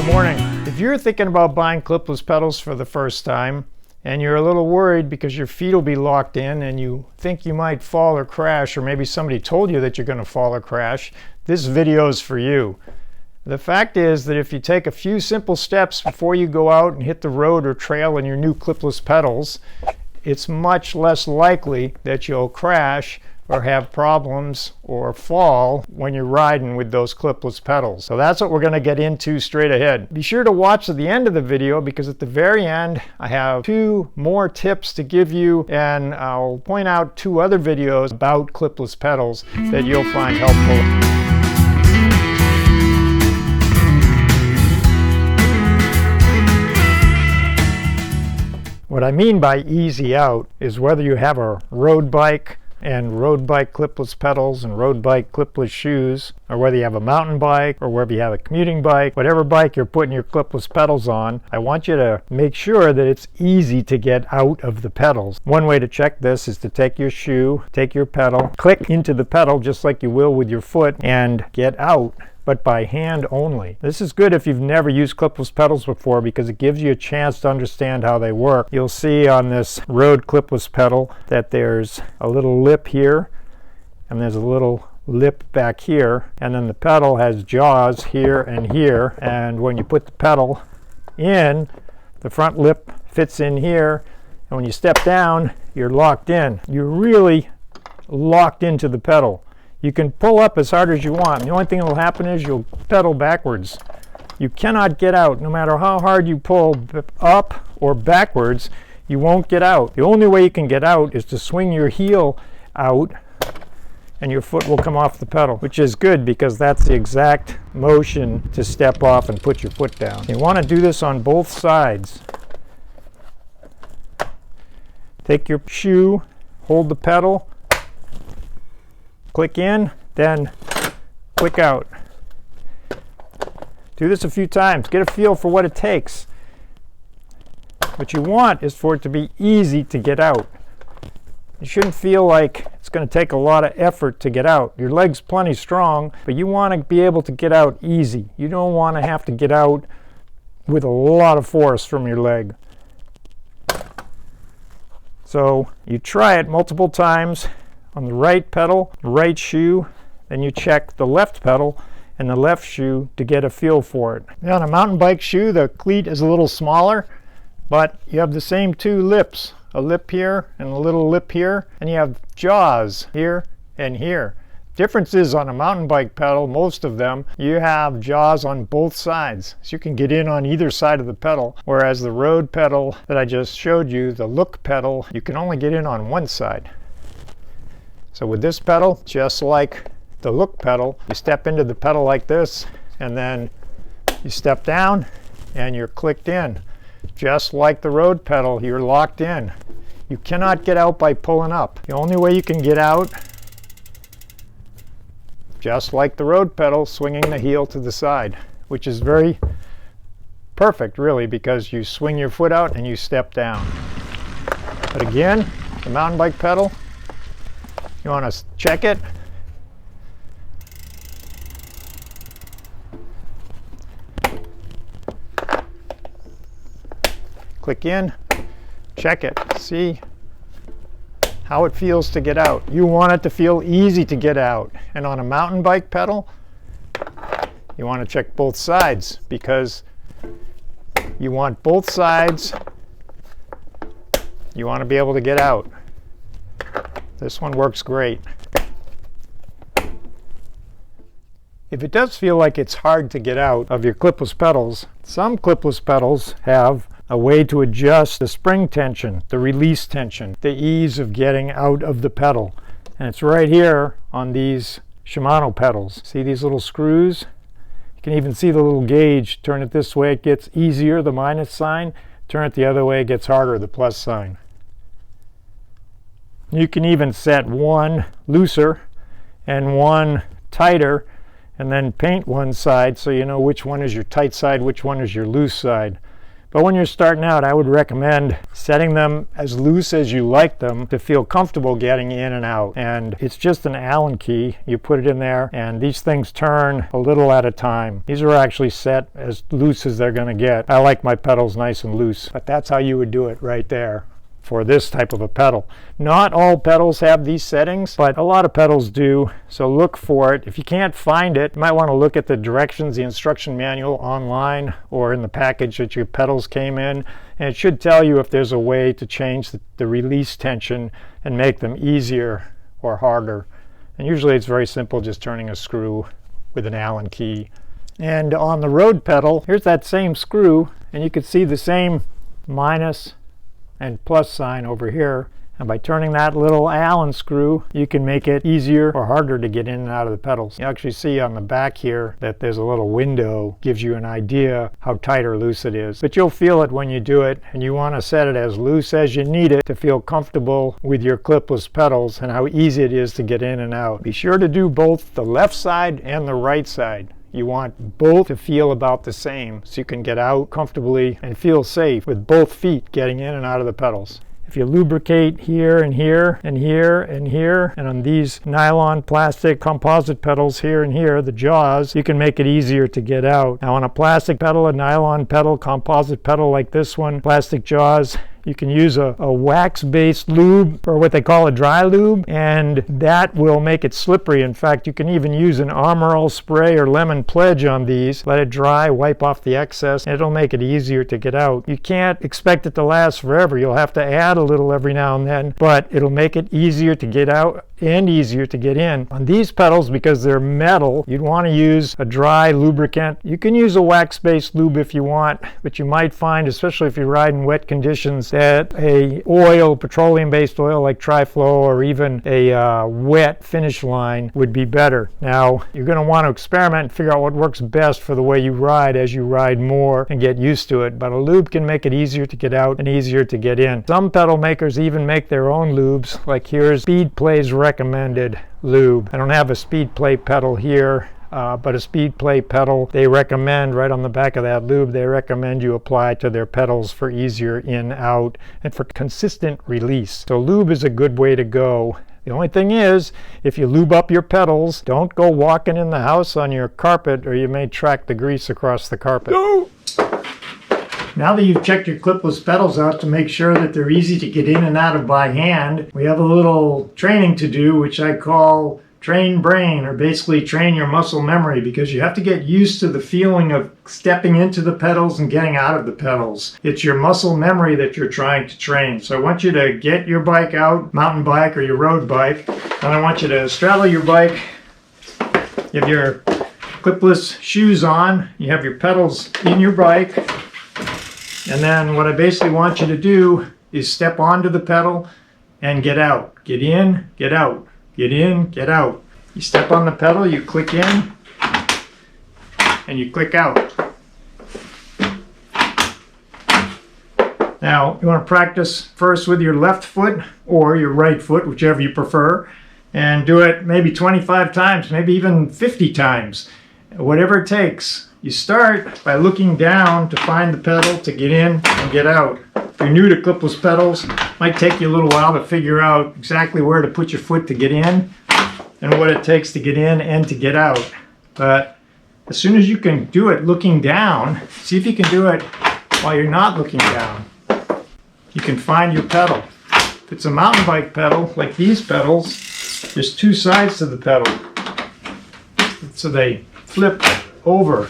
Good morning. If you're thinking about buying clipless pedals for the first time and you're a little worried because your feet will be locked in and you think you might fall or crash, or maybe somebody told you that you're going to fall or crash, this video is for you. The fact is that if you take a few simple steps before you go out and hit the road or trail in your new clipless pedals, it's much less likely that you'll crash or have problems or fall when you're riding with those clipless pedals. So that's what we're going to get into straight ahead. Be sure to watch to the end of the video, because at the very end I have 2 more tips to give you, and I'll point out 2 other videos about clipless pedals that you'll find helpful. What I mean by easy out is whether you have a road bike and road bike clipless pedals and road bike clipless shoes, or whether you have a mountain bike or whether you have a commuting bike, whatever bike you're putting your clipless pedals on, I want you to make sure that it's easy to get out of the pedals. One way to check this is to take your shoe, take your pedal, click into the pedal just like you will with your foot, and get out, but by hand only. This is good if you've never used clipless pedals before, because it gives you a chance to understand how they work. You'll see on this road clipless pedal that there's a little lip here and there's a little lip back here, and then the pedal has jaws here and here, and when you put the pedal in, the front lip fits in here, and when you step down, you're locked in. You're really locked into the pedal. You can pull up as hard as you want. The only thing that will happen is you'll pedal backwards. You cannot get out. No matter how hard you pull up or backwards, you won't get out. The only way you can get out is to swing your heel out and your foot will come off the pedal, which is good because that's the exact motion to step off and put your foot down. You want to do this on both sides. Take your shoe, hold the pedal, click in, then click out. Do this a few times. Get a feel for what it takes. What you want is for it to be easy to get out. You shouldn't feel like it's going to take a lot of effort to get out. Your leg's plenty strong, but you want to be able to get out easy. You don't want to have to get out with a lot of force from your leg. So you try it multiple times on the right pedal, right shoe, then you check the left pedal and the left shoe to get a feel for it. Now on a mountain bike shoe, the cleat is a little smaller, but you have the same 2 lips, a lip here and a little lip here, and you have jaws here and here. Difference is on a mountain bike pedal, most of them, you have jaws on both sides, so you can get in on either side of the pedal, whereas the road pedal that I just showed you, the look pedal, you can only get in on one side. So with this pedal, just like the look pedal, you step into the pedal like this, and then you step down and you're clicked in. Just like the road pedal, you're locked in. You cannot get out by pulling up. The only way you can get out, just like the road pedal, swinging the heel to the side, which is very perfect really, because you swing your foot out and you step down. But again, the mountain bike pedal, you want to check it. Click in, check it, see how it feels to get out. You want it to feel easy to get out. And on a mountain bike pedal, you want to check both sides, because you want both sides. You want to be able to get out. This one works great. If it does feel like it's hard to get out of your clipless pedals, some clipless pedals have a way to adjust the spring tension, the release tension, the ease of getting out of the pedal. And it's right here on these Shimano pedals. See these little screws? You can even see the little gauge. Turn it this way, it gets easier, the minus sign. Turn it the other way, it gets harder, the plus sign. You can even set one looser and one tighter, and then paint one side so you know which one is your tight side, which one is your loose side. But when you're starting out, I would recommend setting them as loose as you like them to feel comfortable getting in and out. And it's just an Allen key. You put it in there, and these things turn a little at a time. These are actually set as loose as they're going to get. I like my pedals nice and loose, but that's how you would do it right there for this type of a pedal. Not all pedals have these settings, but a lot of pedals do, so look for it. If you can't find it, you might want to look at the directions, the instruction manual online or in the package that your pedals came in, and it should tell you if there's a way to change the release tension and make them easier or harder. And usually it's very simple, just turning a screw with an Allen key. And on the road pedal, here's that same screw, and you can see the same minus and plus sign over here, and by turning that little Allen screw you can make it easier or harder to get in and out of the pedals. You actually see on the back here that there's a little window, gives you an idea how tight or loose it is, but you'll feel it when you do it, and you want to set it as loose as you need it to feel comfortable with your clipless pedals and how easy it is to get in and out. Be sure to do both the left side and the right side. You want both to feel about the same so you can get out comfortably and feel safe with both feet getting in and out of the pedals. If you lubricate here and here and here and here, and on these nylon plastic composite pedals here and here, the jaws, you can make it easier to get out. Now on a plastic pedal, a nylon pedal, composite pedal like this one, plastic jaws, you can use a wax-based lube, or what they call a dry lube, and that will make it slippery. In fact, you can even use an Armor All spray or lemon pledge on these. Let it dry, wipe off the excess, and it'll make it easier to get out. You can't expect it to last forever. You'll have to add a little every now and then, but it'll make it easier to get out and easier to get in. On these pedals, because they're metal, you'd want to use a dry lubricant. You can use a wax-based lube if you want, but you might find, especially if you ride in wet conditions, that a oil, petroleum-based oil like Tri-Flow, or even a wet finish line would be better. Now, you're going to want to experiment and figure out what works best for the way you ride as you ride more and get used to it, but a lube can make it easier to get out and easier to get in. Some pedal makers even make their own lubes, like here's Speedplay's recommended lube. I don't have a Speedplay pedal here, but a Speedplay pedal they recommend, right on the back of that lube, they recommend you apply to their pedals for easier in, out, and for consistent release. So lube is a good way to go. The only thing is, if you lube up your pedals, don't go walking in the house on your carpet, or you may track the grease across the carpet. No! Now that you've checked your clipless pedals out to make sure that they're easy to get in and out of by hand, we have a little training to do, which I call train brain, or basically train your muscle memory, because you have to get used to the feeling of stepping into the pedals and getting out of the pedals. It's your muscle memory that you're trying to train. So I want you to get your bike out, mountain bike or your road bike, and I want you to straddle your bike. You have your clipless shoes on, you have your pedals in your bike, and then what I basically want you to do is step onto the pedal and get out. Get in, get out. Get in, get out. You step on the pedal, you click in, and you click out. Now, you want to practice first with your left foot or your right foot, whichever you prefer, and do it maybe 25 times, maybe even 50 times, whatever it takes. You start by looking down to find the pedal to get in and get out. If you're new to clipless pedals, it might take you a little while to figure out exactly where to put your foot to get in and what it takes to get in and to get out. But as soon as you can do it looking down, see if you can do it while you're not looking down. You can find your pedal. If it's a mountain bike pedal, like these pedals, there's two sides to the pedal. So they flip over.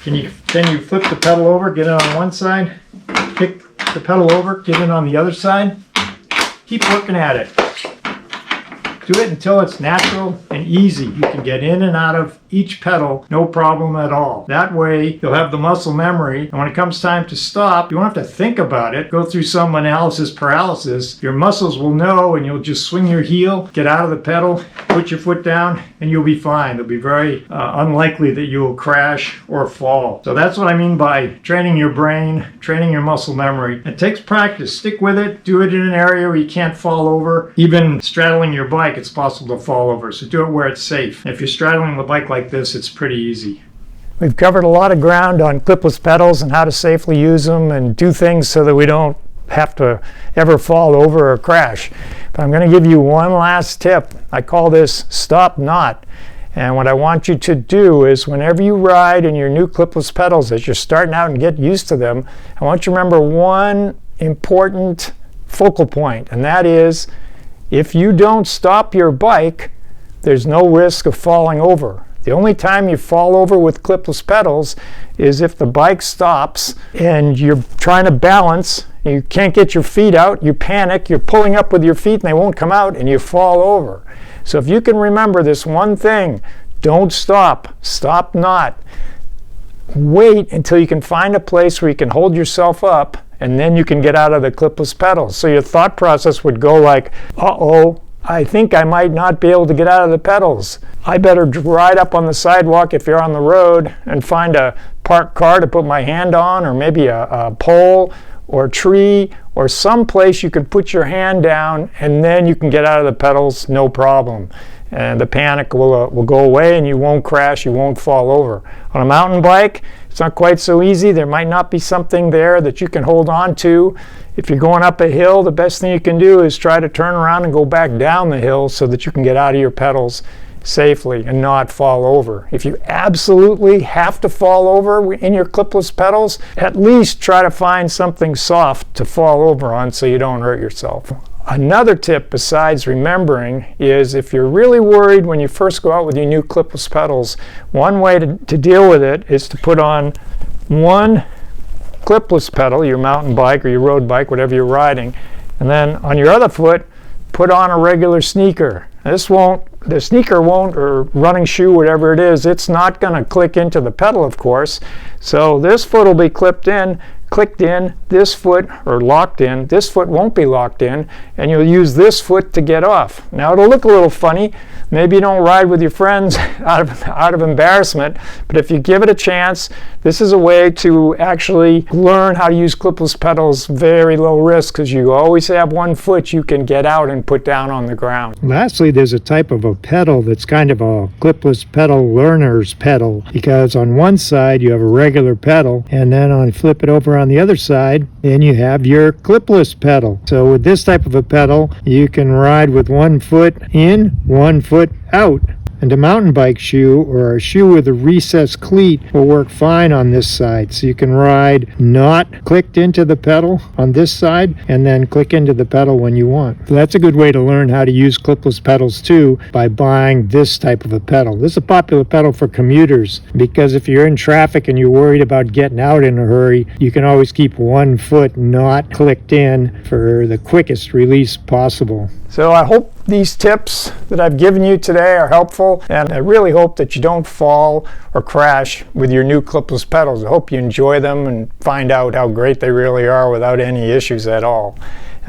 Then you flip the pedal over, get it on one side, pick the pedal over, get it on the other side. Keep working at it. Do it until it's natural and easy. You can get in and out of each pedal, no problem at all. That way, you'll have the muscle memory, and when it comes time to stop, you won't have to think about it, go through some analysis paralysis. Your muscles will know, and you'll just swing your heel, get out of the pedal, put your foot down, and you'll be fine. It'll be very unlikely that you will crash or fall. So that's what I mean by training your brain, training your muscle memory. It takes practice. Stick with it. Do it in an area where you can't fall over. Even straddling your bike, it's possible to fall over, so do it where it's safe. If you're straddling the bike like this, it's pretty easy. We've covered a lot of ground on clipless pedals and how to safely use them and do things so that we don't have to ever fall over or crash. But I'm going to give you one last tip. I call this stop not. And what I want you to do is whenever you ride in your new clipless pedals, as you're starting out and get used to them, I want you to remember one important focal point, and that is if you don't stop your bike, there's no risk of falling over. The only time you fall over with clipless pedals is if the bike stops and you're trying to balance, you can't get your feet out, you panic, you're pulling up with your feet and they won't come out and you fall over. So if you can remember this one thing, don't stop, stop not. Wait until you can find a place where you can hold yourself up and then you can get out of the clipless pedals. So your thought process would go like, uh-oh, I think I might not be able to get out of the pedals. I better ride up on the sidewalk if you're on the road and find a parked car to put my hand on, or maybe a pole or a tree or some place you can put your hand down, and then you can get out of the pedals no problem. And the panic will go away and you won't crash, you won't fall over. On a mountain bike, it's not quite so easy. There might not be something there that you can hold on to. If you're going up a hill, the best thing you can do is try to turn around and go back down the hill so that you can get out of your pedals safely and not fall over. If you absolutely have to fall over in your clipless pedals, at least try to find something soft to fall over on so you don't hurt yourself. Another tip besides remembering is if you're really worried when you first go out with your new clipless pedals, one way to deal with it is to put on one clipless pedal, your mountain bike or your road bike, whatever you're riding, and then on your other foot put on a regular sneaker. The sneaker won't, or running shoe, whatever it is, it's not going to click into the pedal, of course. So this foot will be clicked in, this foot, or locked in, this foot won't be locked in, and you'll use this foot to get off. Now it'll look a little funny. Maybe you don't ride with your friends out of embarrassment, but if you give it a chance, this is a way to actually learn how to use clipless pedals very low risk, because you always have one foot you can get out and put down on the ground. Lastly, there's a type of a pedal that's kind of a clipless pedal learner's pedal, because on one side you have a regular pedal, and then on flip it over on the other side, then you have your clipless pedal. So with this type of a pedal, you can ride with one foot in, one foot out. And a mountain bike shoe or a shoe with a recessed cleat will work fine on this side. So you can ride not clicked into the pedal on this side and then click into the pedal when you want. So that's a good way to learn how to use clipless pedals too, by buying this type of a pedal. This is a popular pedal for commuters because if you're in traffic and you're worried about getting out in a hurry, you can always keep one foot not clicked in for the quickest release possible. So I hope these tips that I've given you today are helpful, and I really hope that you don't fall or crash with your new clipless pedals. I hope you enjoy them and find out how great they really are without any issues at all.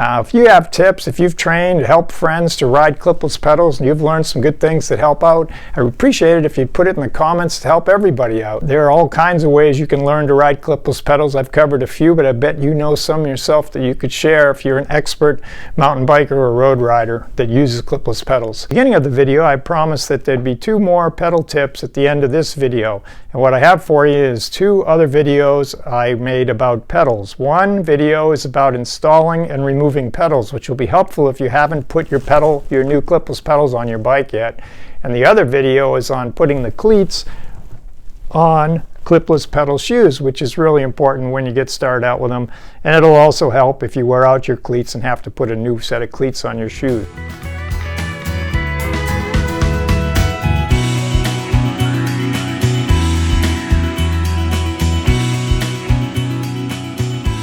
If you have tips, if you've trained to help friends to ride clipless pedals and you've learned some good things that help out, I would appreciate it if you'd put it in the comments to help everybody out. There are all kinds of ways you can learn to ride clipless pedals. I've covered a few, but I bet you know some yourself that you could share if you're an expert mountain biker or road rider that uses clipless pedals. At the beginning of the video, I promised that there'd be 2 more pedal tips at the end of this video. And what I have for you is 2 other videos I made about pedals. One video is about installing and removing pedals, which will be helpful if you haven't put your new clipless pedals on your bike yet. And the other video is on putting the cleats on clipless pedal shoes, which is really important when you get started out with them. And it'll also help if you wear out your cleats and have to put a new set of cleats on your shoes.